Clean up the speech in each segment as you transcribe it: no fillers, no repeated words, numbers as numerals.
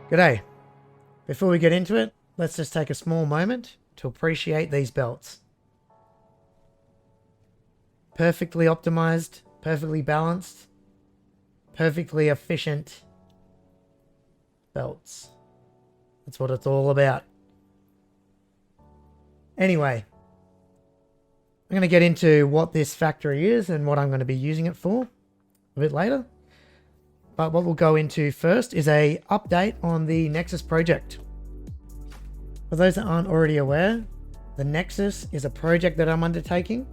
G'day. Before we get into it, let's just take a small moment to appreciate these belts. Perfectly optimized, perfectly balanced, perfectly efficient belts. That's what it's all about. Anyway, I'm going to get into what this factory is and what I'm going to be using it for a bit later. But what we'll go into first is a update on the Nexus project. For those that aren't already aware, the Nexus is a project that I'm undertaking,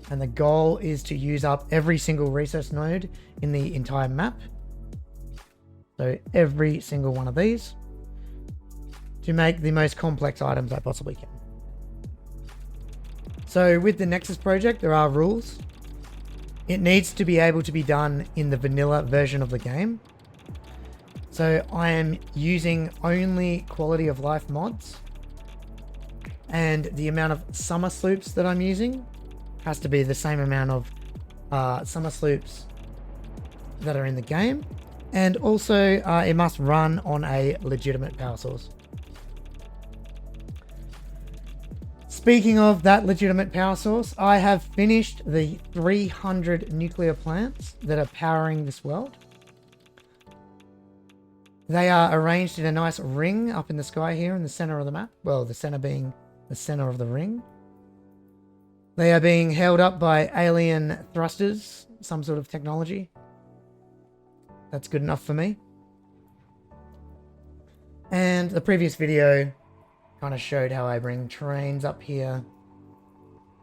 and the goal is to use up every single resource node in the entire map. So every single one of these to make the most complex items I possibly can. So with the Nexus project, there are rules. It needs to be able to be done in the vanilla version of the game. So I am using only quality of life mods, and the amount of summer sloops that I'm using has to be the same amount of summer sloops that are in the game. And also it must run on a legitimate power source. Speaking of that legitimate power source, I have finished the 300 nuclear plants that are powering this world. They are arranged in a nice ring up in the sky here in the center of the map. Well, the center being the center of the ring. They are being held up by alien thrusters, some sort of technology. That's good enough for me. And the previous video kind of showed how I bring trains up here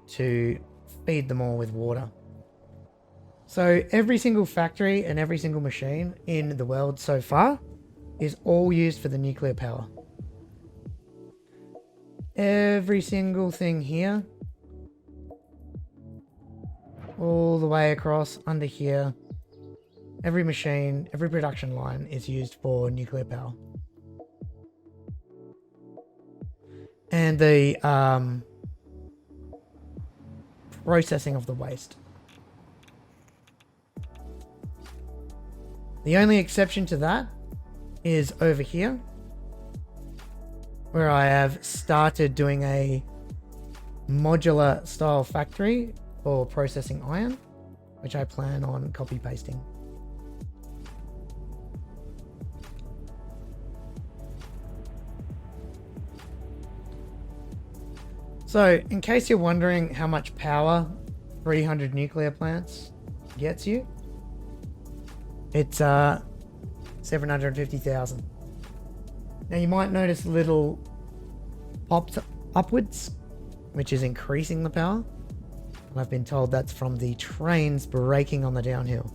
to feed them all with water. So every single factory and every single machine in the world so far is all used for the nuclear power. Every single thing here, all the way across under here, every machine, every production line is used for nuclear power. And the processing of the waste. The only exception to that is over here, where I have started doing a modular style factory for processing iron, which I plan on copy pasting. So, in case you're wondering how much power 300 nuclear plants gets you, it's 750,000. Now you might notice little pops upwards, which is increasing the power. And I've been told that's from the trains braking on the downhill.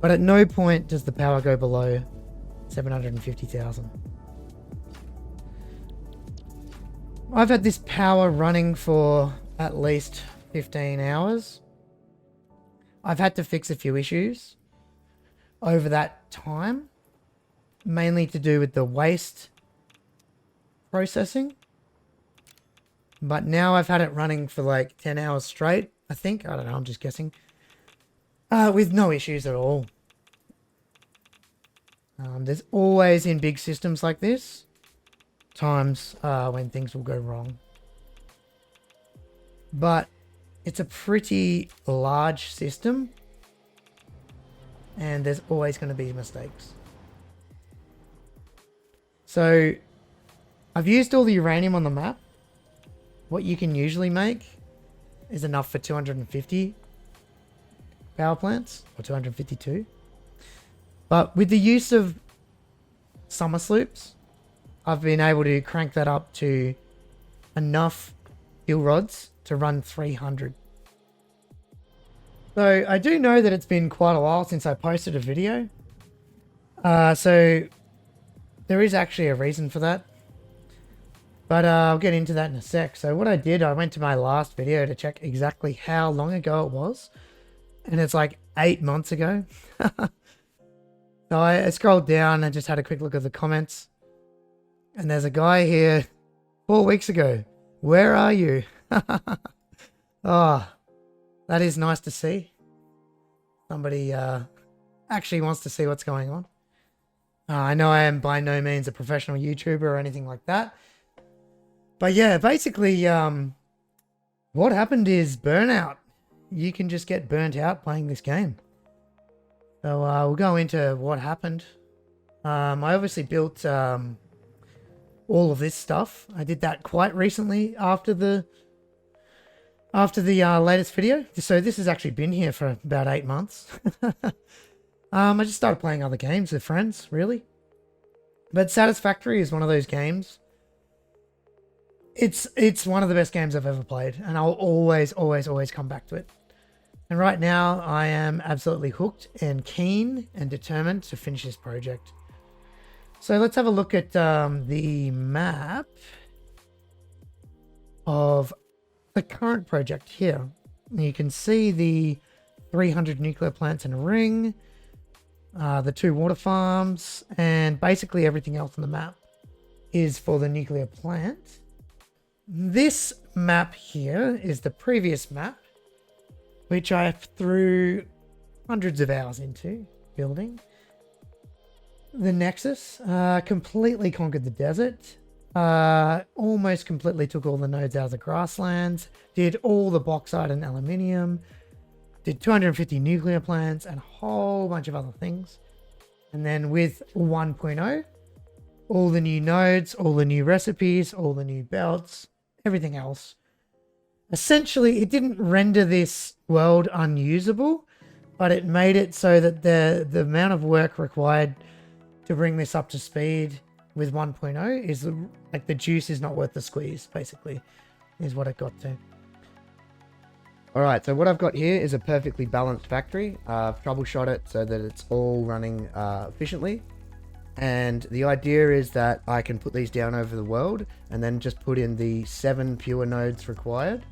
But at no point does the power go below 750,000. I've had this power running for at least 15 hours. I've had to fix a few issues over that time, mainly to do with the waste processing. But now I've had it running for like 10 hours straight, I think. I don't know, I'm just guessing. With no issues at all. There's always, in big systems like this, times when things will go wrong. But it's a pretty large system, and there's always going to be mistakes. So I've used all the uranium on the map. What you can usually make is enough for 250 power plants, or 252. But with the use of summer sloops, I've been able to crank that up to enough fuel rods to run 300. So I do know that it's been quite a while since I posted a video. So there is actually a reason for that. But I'll get into that in a sec. So what I did, I went to my last video to check exactly how long ago it was. And it's like 8 months ago. So I scrolled down and just had a quick look at the comments. And there's a guy here 4 weeks ago. Where are you? Oh, that is nice to see. Somebody actually wants to see what's going on. I know I am by no means a professional YouTuber or anything like that. But yeah, basically, what happened is burnout. You can just get burnt out playing this game. So we'll go into what happened. I obviously built all of this stuff. I did that quite recently after the latest video. So this has actually been here for about 8 months. I just started playing other games with friends, really. But Satisfactory is one of those games. It's one of the best games I've ever played, and I'll always come back to it. And right now, I am absolutely hooked and keen and determined to finish this project. So let's have a look at the map of the current project here. You can see the 300 nuclear plants in a ring, the 2 water farms, and basically everything else on the map is for the nuclear plant. This map here is the previous map, which I threw hundreds of hours into building. The Nexus completely conquered the desert, almost completely took all the nodes out of the grasslands, did all the bauxite and aluminium, did 250 nuclear plants and a whole bunch of other things. And then with 1.0, all the new nodes, all the new recipes, all the new belts, everything else. Essentially, it didn't render this world unusable, but it made it so that the amount of work required to bring this up to speed with 1.0 is like the juice is not worth the squeeze, basically, is what it got to. Alright, so what I've got here is a perfectly balanced factory. I've troubleshot it so that it's all running efficiently. And the idea is that I can put these down over the world and then just put in the 7 pure nodes required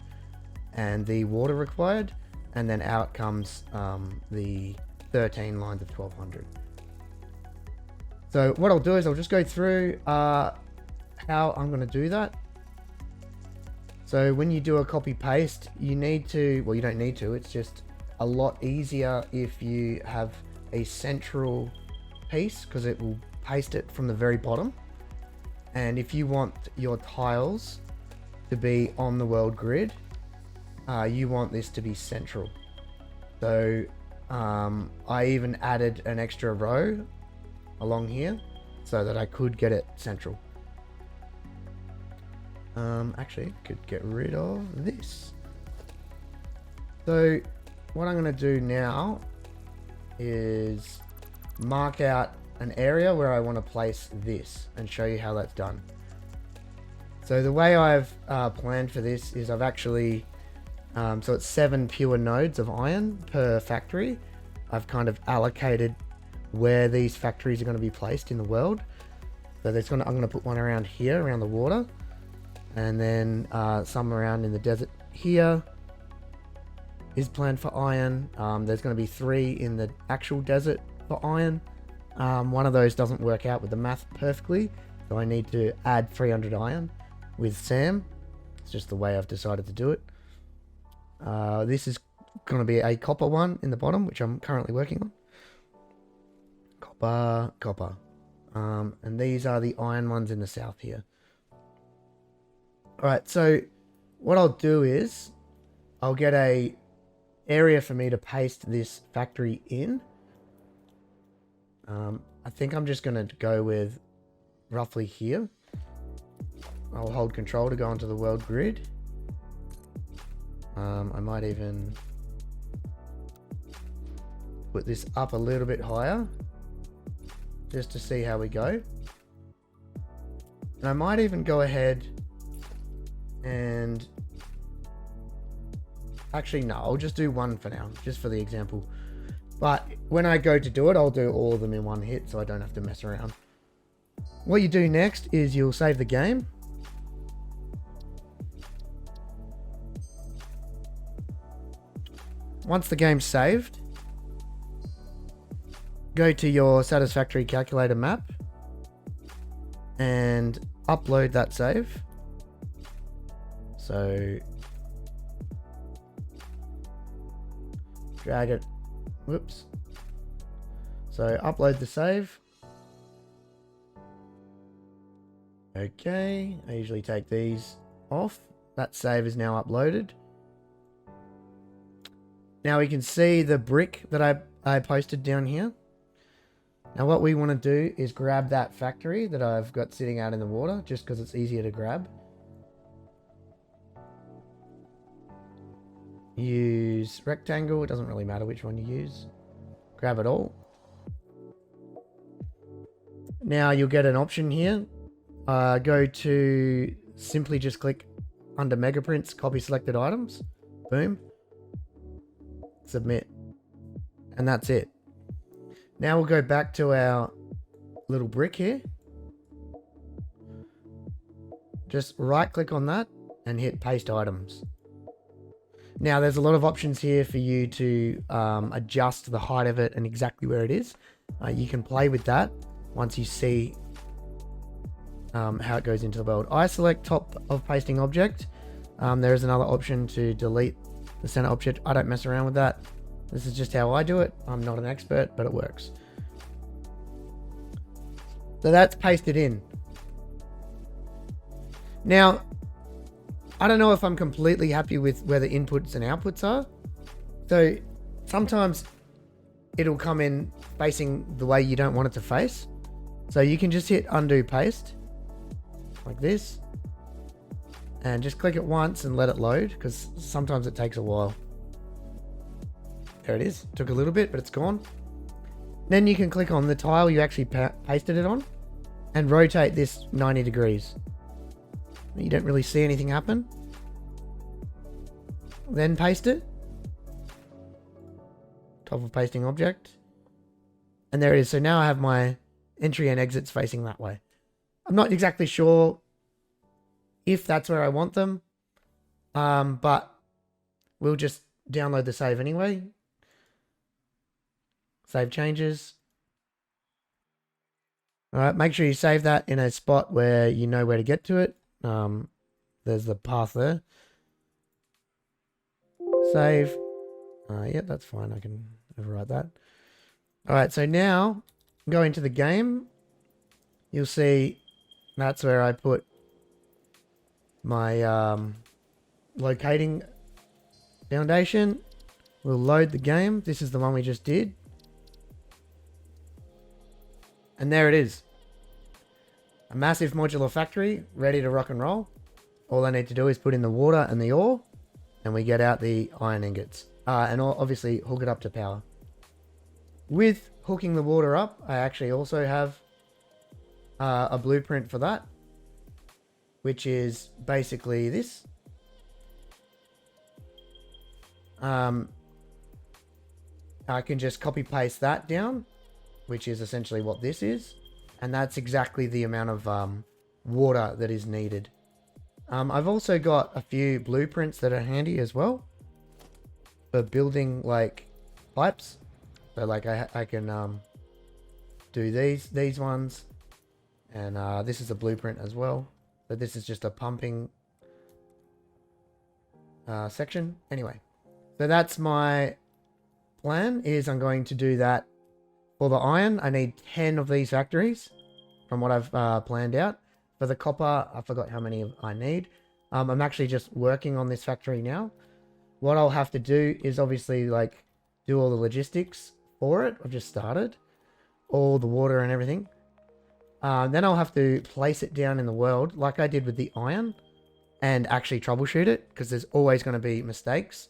and the water required, and then out comes the 13 lines of 1200. So what I'll do is I'll just go through how I'm going to do that. So when you do a copy paste, you need to, well, you don't need to, it's just a lot easier if you have a central piece, because it will paste it from the very bottom. And if you want your tiles to be on the world grid, you want this to be central. So I even added an extra row along here so that I could get it central. Actually, could get rid of this. So what I'm going to do now is mark out an area where I want to place this and show you how that's done. So the way I've planned for this is I've actually, so it's 7 pure nodes of iron per factory. I've kind of allocated where these factories are going to be placed in the world. So I'm going to put one around here, around the water, and then some around in the desert here is planned for iron. There's going to be 3 in the actual desert for iron. One of those doesn't work out with the math perfectly, so I need to add 300 iron with Sam. It's just the way I've decided to do it. This is going to be a copper one in the bottom, which I'm currently working on. Copper. And these are the iron ones in the south here. Alright, so what I'll do is I'll get a area for me to paste this factory in. I think I'm just going to go with roughly here. I'll hold control to go onto the world grid. I might even put this up a little bit higher just to see how we go. And I might even go ahead and actually no, I'll just do one for now, just for the example. But when I go to do it, I'll do all of them in one hit so I don't have to mess around. What you do next is you'll save the game. Once the game's saved, go to your Satisfactory calculator map and upload that save. So drag it, whoops. So upload the save Okay, I usually take these off. That save is now uploaded. Now we can see the brick that I posted down here. Now what we want to do is grab that factory that I've got sitting out in the water, just because it's easier to grab. Use rectangle, it doesn't really matter which one you use. Grab it all. Now you'll get an option here. Go to simply just click under Megaprints, copy selected items. Boom. Submit. And that's it. Now we'll go back to our little brick here. Just right click on that and hit paste items. Now there's a lot of options here for you to adjust the height of it and exactly where it is. You can play with that once you see how it goes into the world. I select top of pasting object. There is another option to delete the center object. I don't mess around with that. This is just how I do it. I'm not an expert, but it works. So that's pasted in. Now, I don't know if I'm completely happy with where the inputs and outputs are. So sometimes it'll come in facing the way you don't want it to face. So you can just hit undo paste like this and just click it once and let it load, because sometimes it takes a while. There it is. Took a little bit, but it's gone. Then you can click on the tile you actually pasted it on and rotate this 90 degrees. You don't really see anything happen. Then paste it. Top of pasting object. And there it is. So now I have my entry and exits facing that way. I'm not exactly sure if that's where I want them. But we'll just download the save anyway. Save changes. All right, make sure you save that in a spot where you know where to get to it. There's the path there. Save. Yeah, that's fine. I can overwrite that. All right, so now go into the game. You'll see that's where I put my locating foundation. We'll load the game. This is the one we just did. And there it is. A massive modular factory ready to rock and roll. All I need to do is put in the water and the ore, and we get out the iron ingots. And obviously hook it up to power. With hooking the water up, I actually also have a blueprint for that, which is basically this. I can just copy paste that down, which is essentially what this is. And that's exactly the amount of water that is needed. I've also got a few blueprints that are handy as well for building like pipes. So like I can do these ones, and this is a blueprint as well. So this is just a pumping section. Anyway, so that's my plan. Is I'm going to do that for the iron. I need 10 of these factories from what I've planned out. For the copper, I forgot how many I need. I'm actually just working on this factory now. What I'll have to do is obviously like do all the logistics for it. I've just started all the water and everything. Then I'll have to place it down in the world like I did with the iron and actually troubleshoot it, because there's always going to be mistakes.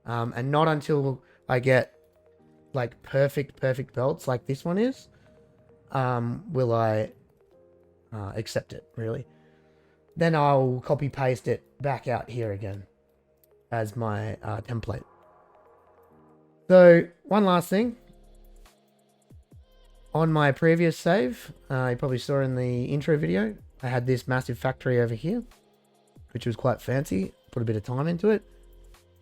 And not until I get like perfect belts like this one is, will I accept it, really. Then I'll copy paste it back out here again as my template. So one last thing. On my previous save, you probably saw in the intro video, I had this massive factory over here, which was quite fancy. Put a bit of time into it.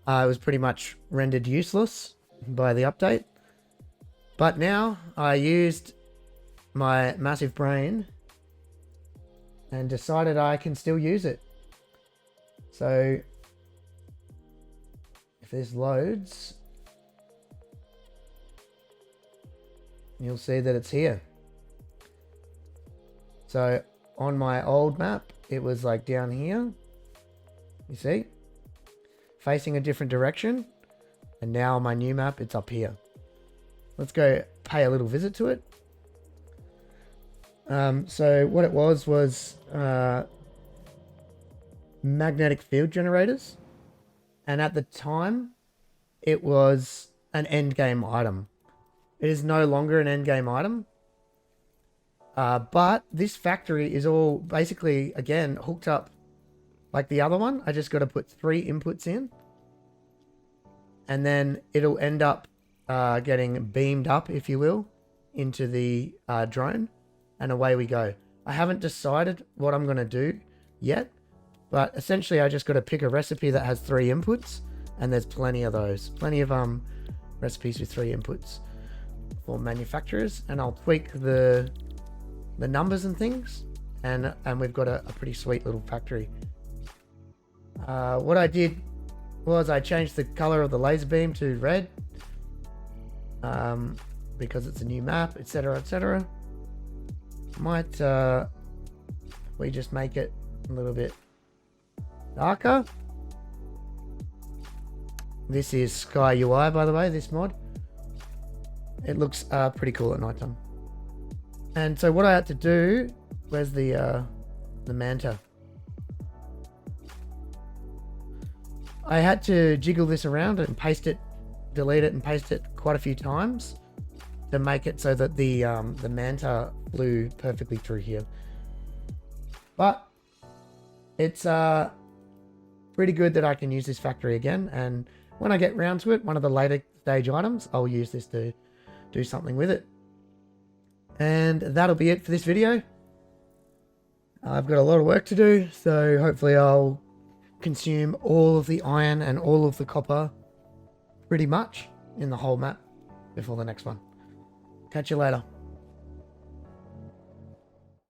It was pretty much rendered useless by the update. But now I used my massive brain and decided I can still use it. So if this loads, you'll see that it's here. So on my old map, it was like down here. You see? Facing a different direction. And now on my new map, it's up here. Let's go pay a little visit to it. So what it was magnetic field generators. And at the time, it was an end game item. It is no longer an end game item. But this factory is all basically, again, hooked up like the other one. I just got to put 3 inputs in. And then it'll end up getting beamed up, if you will, into the drone. And away we go. I haven't decided what I'm going to do yet. But essentially, I just got to pick a recipe that has 3 inputs. And there's plenty of those. Plenty of recipes with 3 inputs for manufacturers. And I'll tweak the numbers and things. And we've got a pretty sweet little factory. What I did was I changed the color of the laser beam to red. Because it's a new map, etc., etc. Might we just make it a little bit darker. This is Sky UI, by the way, this mod. It looks pretty cool at nighttime. And so what I had to do, where's the manta? I had to jiggle this around and paste it, delete it and paste it quite a few times to make it so that the manta flew perfectly through here. But it's pretty good that I can use this factory again, and when I get round to it, one of the later stage items, I'll use this to do something with it. And that'll be it for this video. I've got a lot of work to do, so hopefully I'll consume all of the iron and all of the copper pretty much in the whole map before the next one. Catch you later.